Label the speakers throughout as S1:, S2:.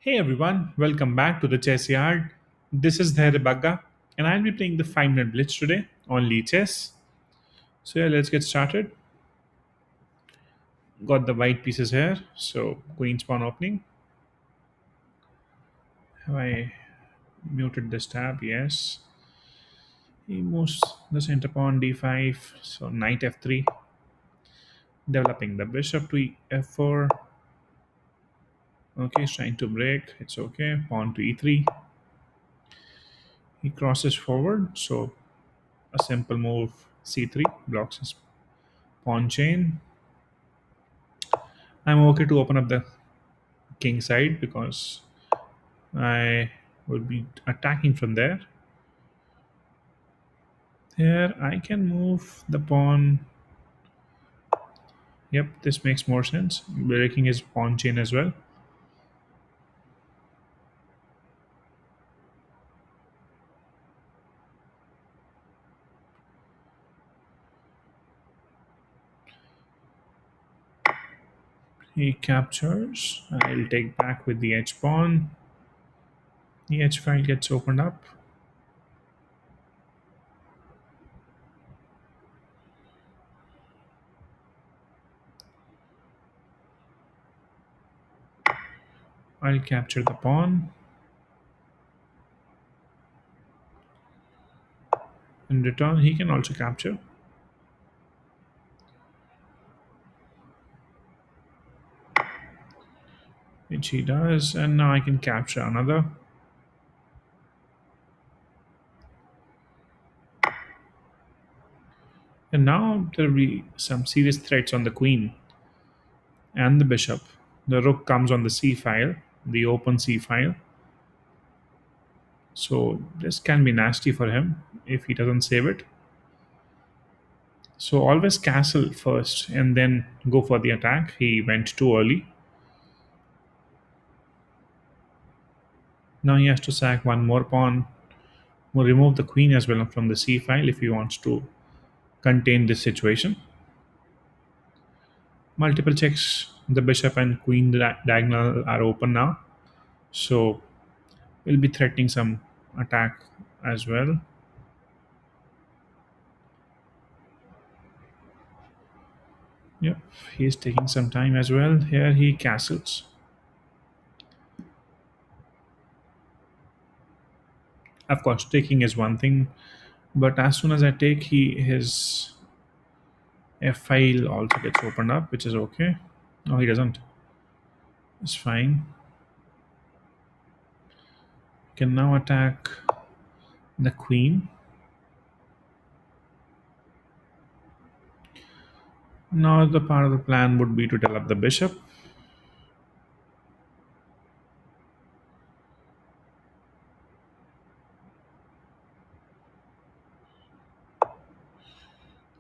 S1: Hey everyone, welcome back to the Chessyard. This is Dhairya Bagga, and I'll be playing the 5 minute Blitz today on Lee Chess. So, yeah, let's get started. Got the white pieces here. So, queen pawn opening. Have I muted this tab? Yes. He moves the center pawn d5. So, knight f3. Developing the bishop to f4. Okay, he's trying to break. It's okay. Pawn to e3. He crosses forward. So, a simple move c3 blocks his pawn chain. I'm okay to open up the king side because I will be attacking from there. Here I can move the pawn. Yep, this makes more sense. Breaking his pawn chain as well. He captures. I'll take back with the h pawn. The h file gets opened up. I'll capture the pawn. In return, he can also capture, which he does. And now I can capture another. And now there will be some serious threats on the queen and the bishop. The rook comes on the c file, the open c file. So this can be nasty for him if he doesn't save it. So always castle first and then go for the attack. He went too early. Now he has to sack one more pawn. We'll remove the queen as well from the c file if he wants to contain this situation. Multiple checks. The bishop and queen diagonal are open now. So we'll be threatening some attack as well. Yep, he's taking some time as well. Here he castles. Of course, taking is one thing, but as soon as I take, his F file also gets opened up, which is okay. No, he doesn't. It's fine. Can now attack the queen. Now the part of the plan would be to develop the bishop.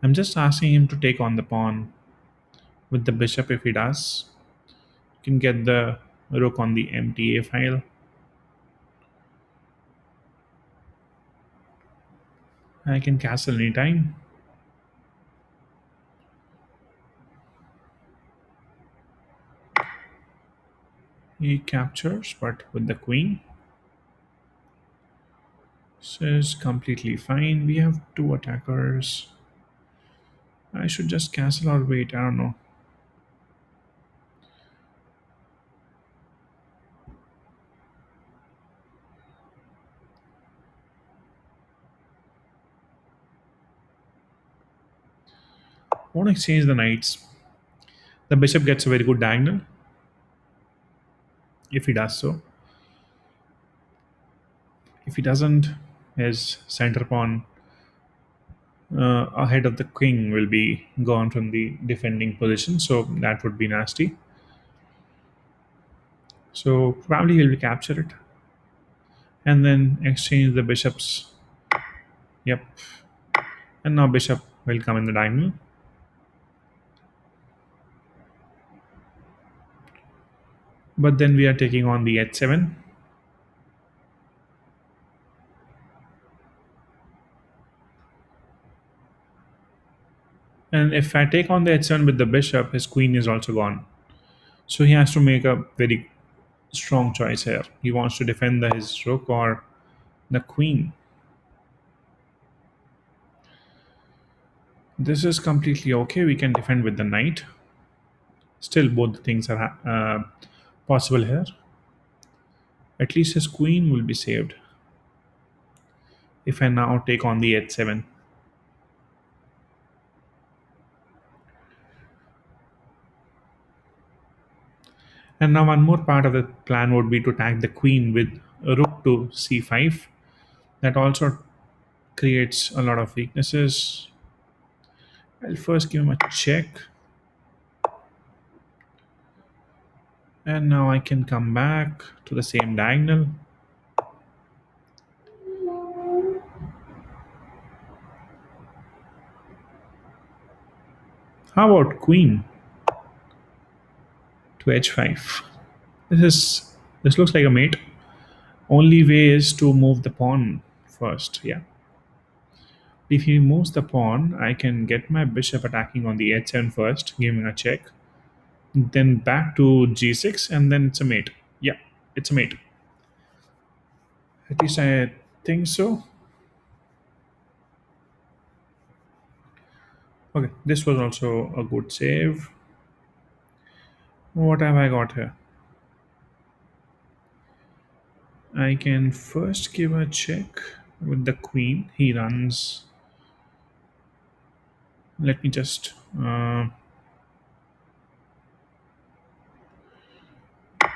S1: I'm just asking him to take on the pawn with the bishop. If he does, you can get the rook on the empty A file. I can castle anytime. He captures, but with the queen. This is completely fine. We have two attackers. I should just castle or wait. I don't know. Want to exchange the knights. The bishop gets a very good diagonal if he does so. If he doesn't, his center pawn ahead of the king will be gone from the defending position, so that would be nasty. So probably he'll capture it and then exchange the bishops. Yep. And now bishop will come in the diagonal. But then we are taking on the h7. And if I take on the h7 with the bishop, his queen is also gone. So he has to make a very Strong choice here. He wants to defend his rook or the queen. This is completely okay. We can defend with the knight. Still, both things are possible here. At least his queen will be saved. If I now take on the h7. And now one more part of the plan would be to attack the queen with rook to c5. That also creates a lot of weaknesses. I'll first give him a check. And now I can come back to the same diagonal. How about queen to h5? This looks like a mate. Only way is to move the pawn first. Yeah. If he moves the pawn, I can get my bishop attacking on the h7 first, giving a check. Then back to g6, and then it's a mate. Yeah, it's a mate. At least I think so. Okay, this was also a good save. What have I got here? I can first give a check with the queen. He runs. Let me just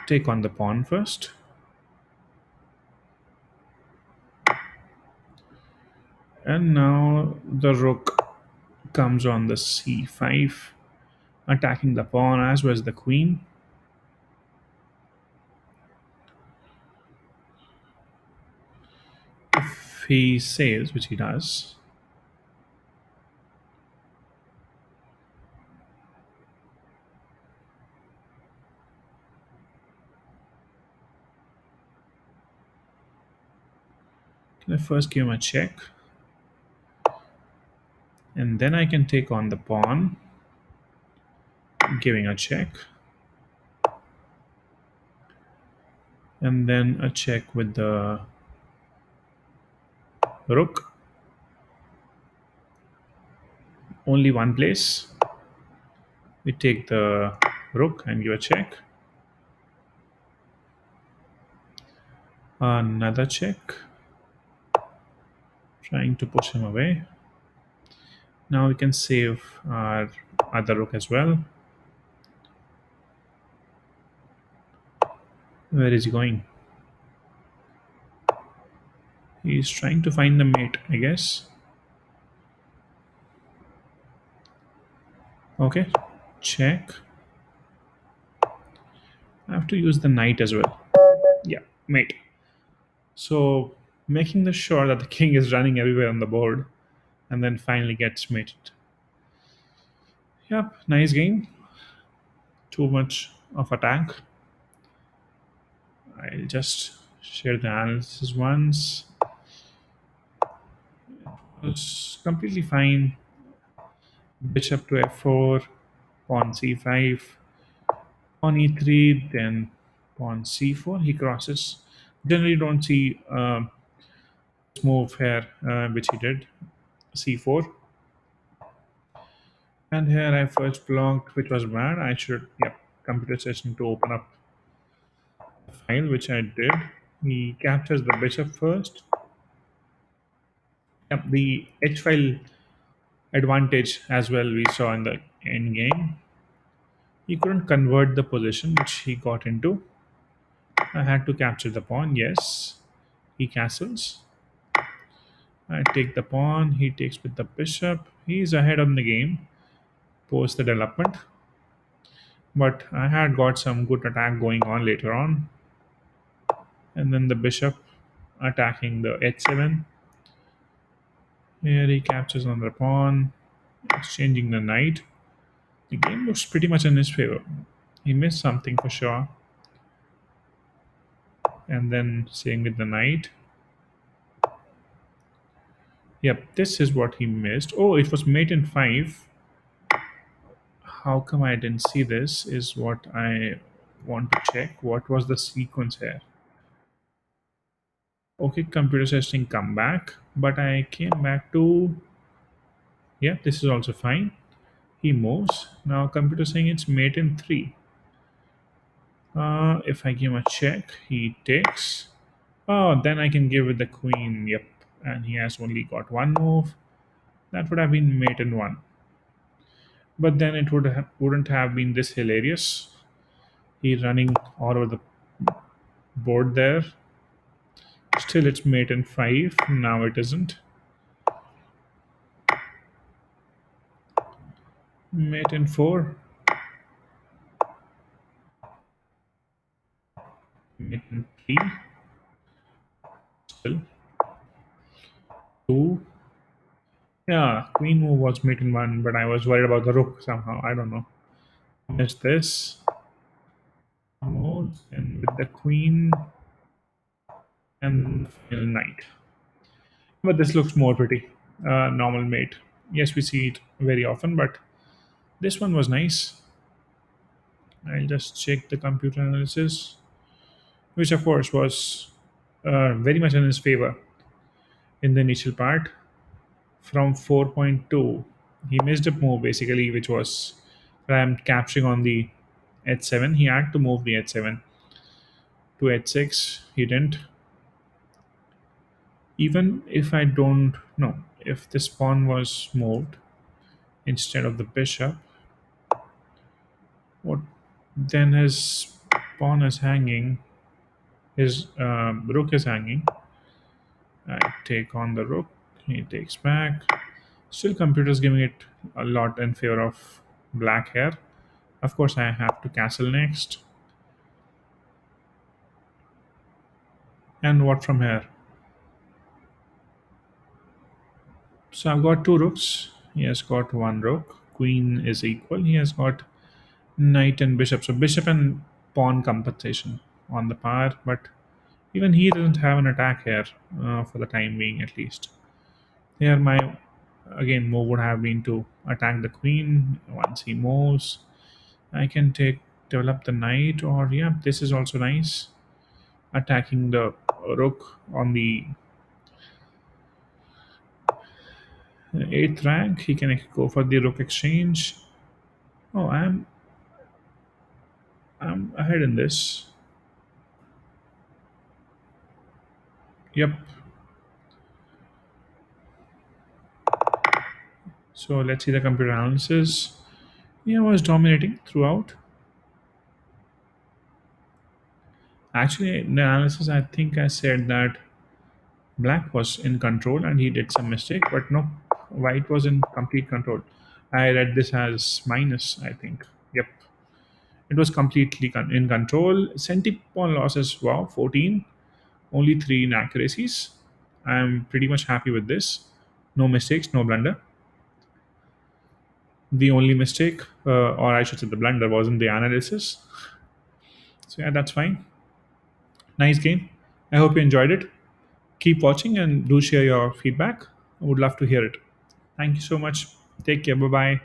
S1: take on the pawn first. And now the rook comes on the c5, attacking the pawn as well as the queen. If he saves, which he does, can I first give him a check? And then I can take on the pawn, giving a check. And then a check with the rook. Only one place. We take the rook and give a check. Another check. Trying to push him away. Now we can save our other rook as well. Where is he going? He's trying to find the mate, I guess. Okay, check. I have to use the knight as well. Yeah, mate. So making the sure that the king is running everywhere on the board and then finally gets mated. Yep, nice game. Too much of attack. I'll just share the analysis once. It's completely fine. Bishop to f4, pawn c5, pawn e3, then pawn c4. He crosses. Generally, don't see this move here, which he did, c4. And here I first blocked, which was bad. I should, yep, computer session to open up the file, which I did. He captures the bishop first. Yep, the h file advantage as well we saw in the end game. He couldn't convert the position which he got into. I had to capture the pawn. Yes, he castles. I take the pawn. He takes with the bishop. He's ahead of the game post the development. But I had got some good attack going on later on. And then the bishop attacking the h7. Here he captures another pawn, exchanging the knight. The game looks pretty much in his favor. He missed something for sure. And then same with the knight. Yep, this is what he missed. Oh, it was mate in 5. How come I didn't see this is what I want to check what was the sequence here. Okay, computer testing come back, but I came back to, yeah, this is also fine. He moves. Now computer saying it's mate in 3. If I give him a check, he takes. Oh, then I can give it the queen. Yep, and he has only got one move. That would have been mate in 1. But then it wouldn't have been this hilarious. He running all over the board there. Still, it's mate in 5. Now it isn't. Mate in 4. Mate in 3. Still 2. Yeah, queen move was mate in 1, but I was worried about the rook somehow. I don't know. Missed this. Mode and with the queen and the final knight. But this looks more pretty. Normal mate. Yes, we see it very often, but this one was nice. I'll just check the computer analysis, which of course was very much in his favor in the initial part. From 4.2, he missed a move basically, which was capturing on the h7. He had to move the h7 to h6. He didn't. Even if I don't know, if this pawn was moved instead of the bishop, what then his pawn is hanging, his rook is hanging. I take on the rook, he takes back. Still, computer's giving it a lot in favor of black here. Of course, I have to castle next. And what from here? So I've got two rooks. He has got one rook. Queen is equal. He has got knight and bishop. So bishop and pawn compensation on the par, but even he doesn't have an attack here for the time being, at least. Here, my again move would have been to attack the queen. Once he moves, I can take develop the knight, or yeah, this is also nice. Attacking the rook on the eighth rank, he can go for the rook exchange. Oh, I'm ahead in this. Yep. So let's see the computer analysis. Yeah, was dominating throughout. Actually, in the analysis, I think I said that black was in control and he did some mistake, but no, white was in complete control. I read this as minus, I think. Yep. It was completely in control. Centipon losses, wow, 14. Only 3 inaccuracies. I'm pretty much happy with this. No mistakes, no blunder. The only mistake, or I should say the blunder, was in the analysis. So yeah, that's fine. Nice game. I hope you enjoyed it. Keep watching and do share your feedback. I would love to hear it. Thank you so much. Take care. Bye bye.